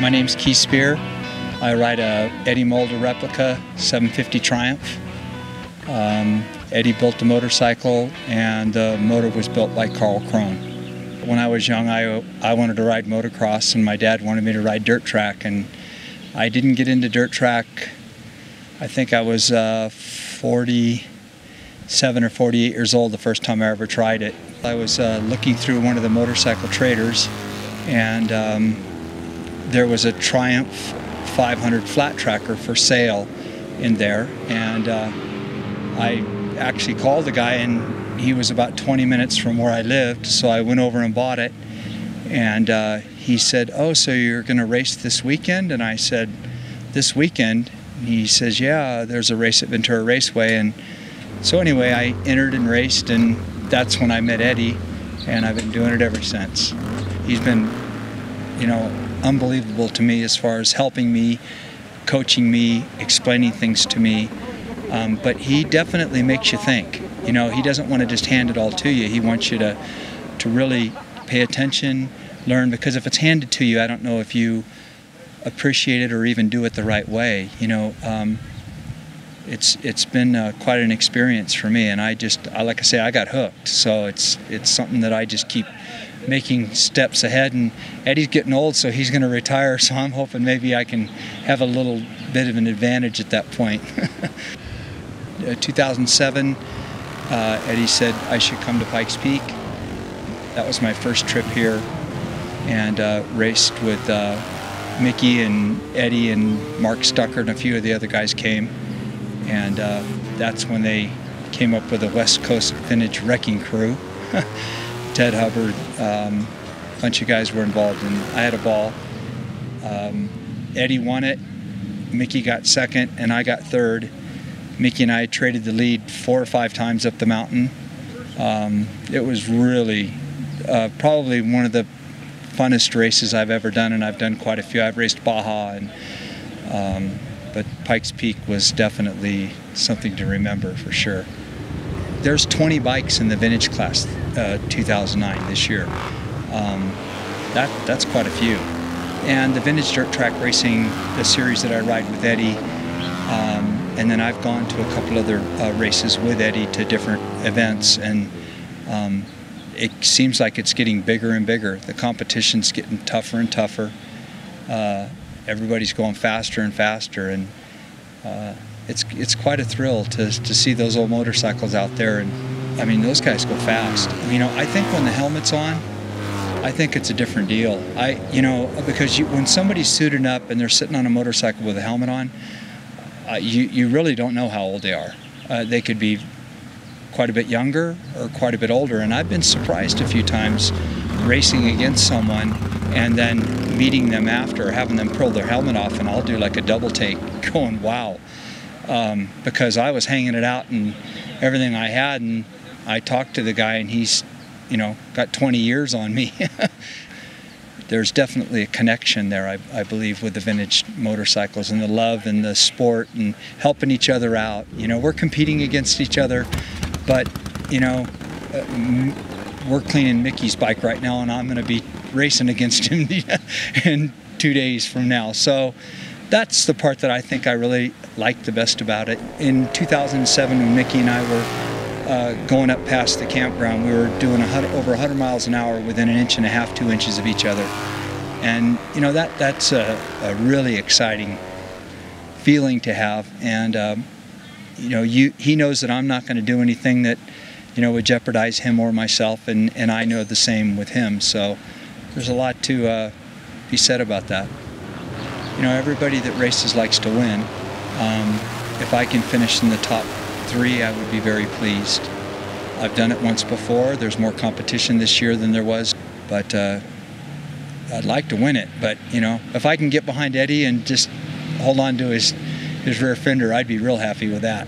My name's Speir. I ride a Eddie Mulder replica 750 Triumph. Eddie built the motorcycle, and the motor was built by Carl Crone. When I was young, I wanted to ride motocross, and my dad wanted me to ride dirt track, and I didn't get into dirt track. I think I was 47 or 48 years old the first time I ever tried it. I was looking through one of the motorcycle traders, and there was a Triumph 500 flat tracker for sale in there, and I actually called the guy, and he was about 20 minutes from where I lived, so I went over and bought it. And he said, "Oh, so you're going to race this weekend?" And I said, "This weekend?" And he says, "Yeah, there's a race at Ventura Raceway." And so anyway, I entered and raced, and that's when I met Eddie, and I've been doing it ever since. He's been, unbelievable to me as far as helping me, coaching me, explaining things to me. But he definitely makes you think. He doesn't want to just hand it all to you. He wants you to really pay attention, learn, because if it's handed to you, I don't know if you appreciate it or even do it the right way. It's been quite an experience for me, and like I say, I got hooked. So it's something that I just keep making steps ahead. And Eddie's getting old, so he's going to retire. So I'm hoping maybe I can have a little bit of an advantage at that point. 2007, Eddie said I should come to Pikes Peak. That was my first trip here, and raced with Mickey and Eddie and Mark Stucker, and a few of the other guys came. And that's when they came up with a West Coast Vintage Wrecking Crew. Ted Hubbard, a bunch of guys were involved, and I had a ball. Eddie won it, Mickey got second, and I got third. Mickey and I traded the lead 4 or 5 times up the mountain. It was really probably one of the funnest races I've ever done, and I've done quite a few. I've raced Baja, but Pikes Peak was definitely something to remember for sure. There's 20 bikes in the vintage class 2009 this year. That's quite a few. And the vintage dirt track racing, the series that I ride with Eddie, and then I've gone to a couple other races with Eddie to different events, and it seems like it's getting bigger and bigger. The competition's getting tougher and tougher. Everybody's going faster and faster, and it's quite a thrill to see those old motorcycles out there. And I mean, those guys go fast. I think when the helmet's on, I think it's a different deal. Because when somebody's suited up and they're sitting on a motorcycle with a helmet on, you really don't know how old they are. They could be quite a bit younger or quite a bit older, and I've been surprised a few times racing against someone and then meeting them after, having them pull their helmet off, and I'll do like a double take going, wow. Because I was hanging it out and everything I had, and I talked to the guy, and he's, got 20 years on me. There's definitely a connection there, I believe, with the vintage motorcycles and the love and the sport and helping each other out. We're competing against each other, but, we're cleaning Mickey's bike right now, and I'm going to be racing against him in 2 days from now. So that's the part that I think I really like the best about it. In 2007, when Mickey and I were going up past the campground, we were doing over 100 miles an hour within 1.5 inches, 2 inches of each other. And that's a really exciting feeling to have. And he knows that I'm not going to do anything that would jeopardize him or myself, and I know the same with him. So there's a lot to be said about that. Everybody that races likes to win. If I can finish in the top 3, I would be very pleased. I've done it once before. There's more competition this year than there was, but I'd like to win it. But if I can get behind Eddie and just hold on to his rear fender, I'd be real happy with that.